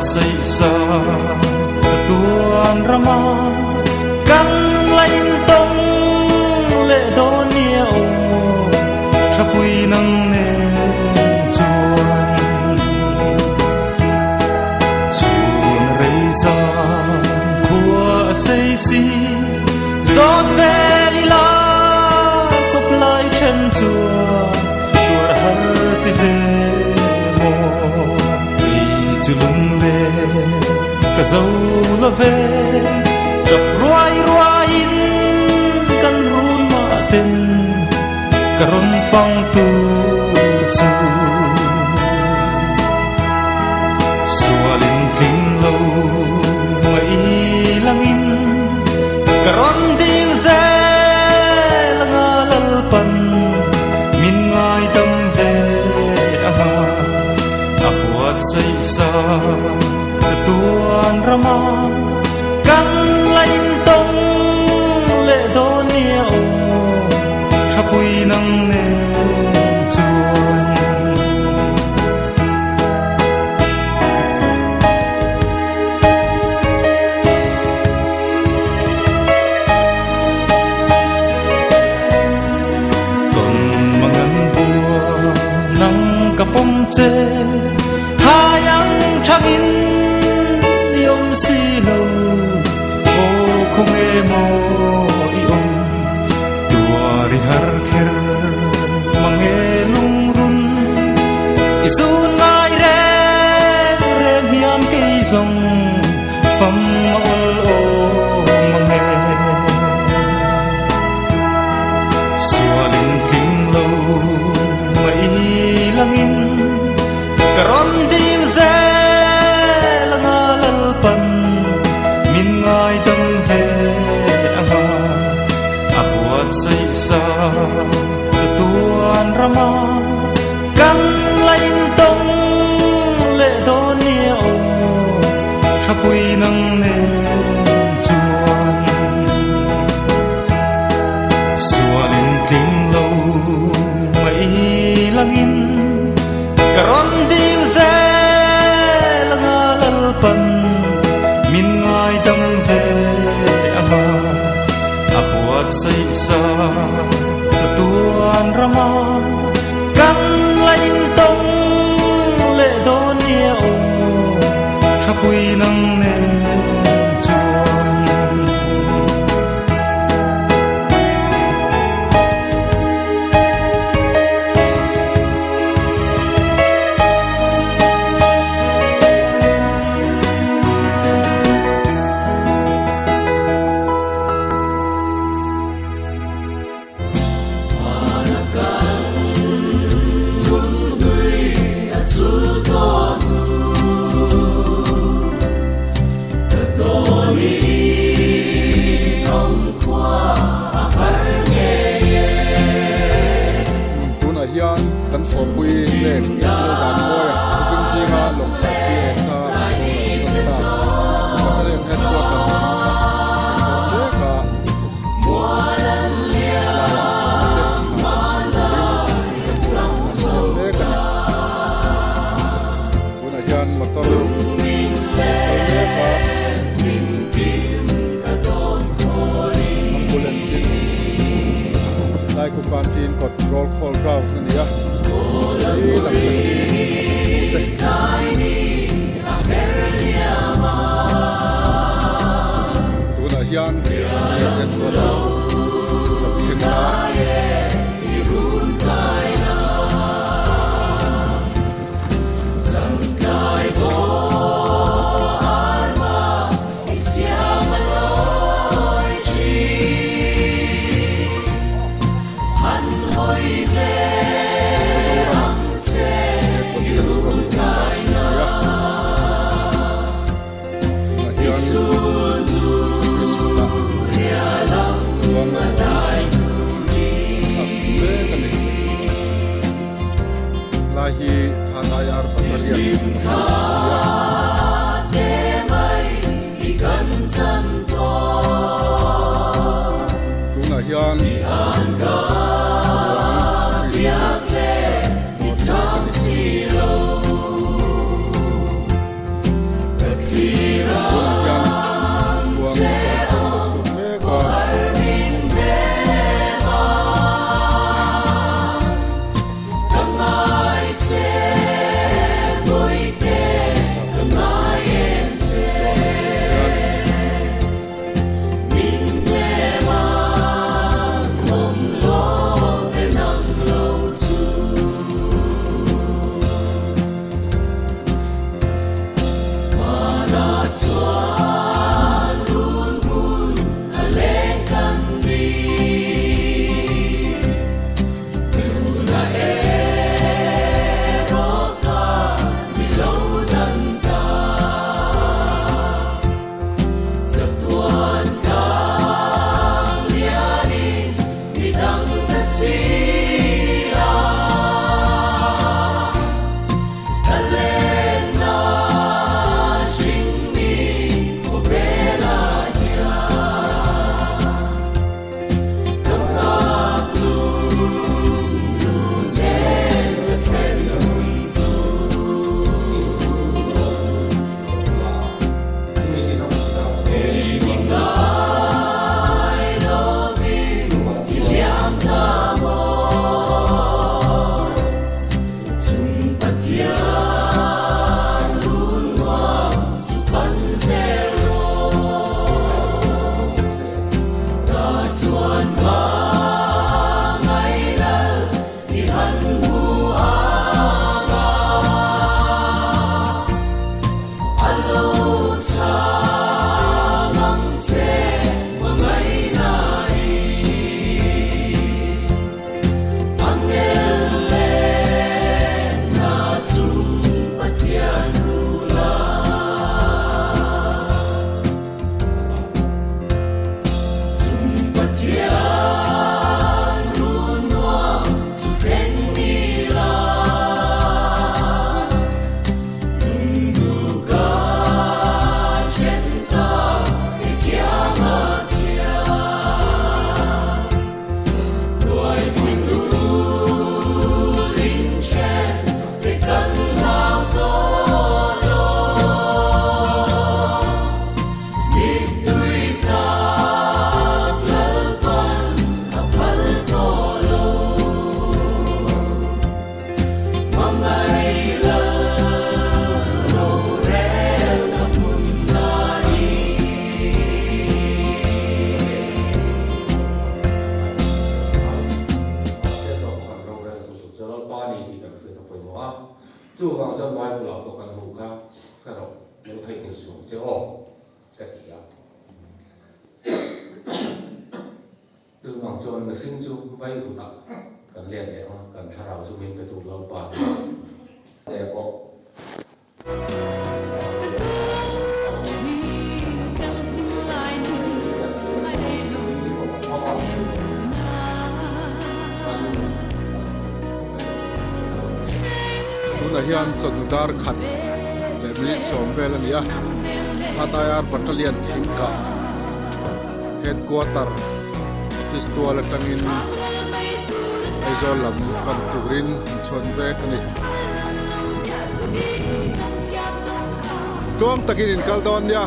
say sa sa tuan rama kan lain tong le do niao chapui nang ne chuan chun rei sa khua say si giọt về đi la cốc lai chân chùa tuột hân tê về mồ vì chữ lung về cả dâu là về chọc ruai ruai in căn run mà tên cả run phong tu su xua lên kinh lâu mấy lăng in karon ding ze langa lalpan min ngai tam ve aha apuat say sa sa tuan rama kan lain tong le do niao chapui nang ne chuan kapom che hayang changin yom si lo o kong e mo iom tuari har kher mange lung run izun ngai re re hiam ke zong fam ol o mange sualin king lo mai langin karon ding ze langa lalpan min ngai tam ve anga apuat say sa sa tuan rama kan lain tong le do niao chapui nang ne chuan sualin king lo mai langin karon ding ze langa lalpan min ngai tam ve ama apuat say sa sa tuan rama kan lain tong le do niao chapui nang ne chuan chu wang cho mai bu lo ko kan hu ka ka ro lu thai ni su che o ka ti ya du wang chon na sinh chu vai thu ta kan le le kan tharau su min pe tu lo pa le ko tuna hian chonudar khat lemli somvel ania Hatayar Battalion thingka headquarter office tual atangin aizol lam kan turin chon bek ni tuam takin in kaldon ya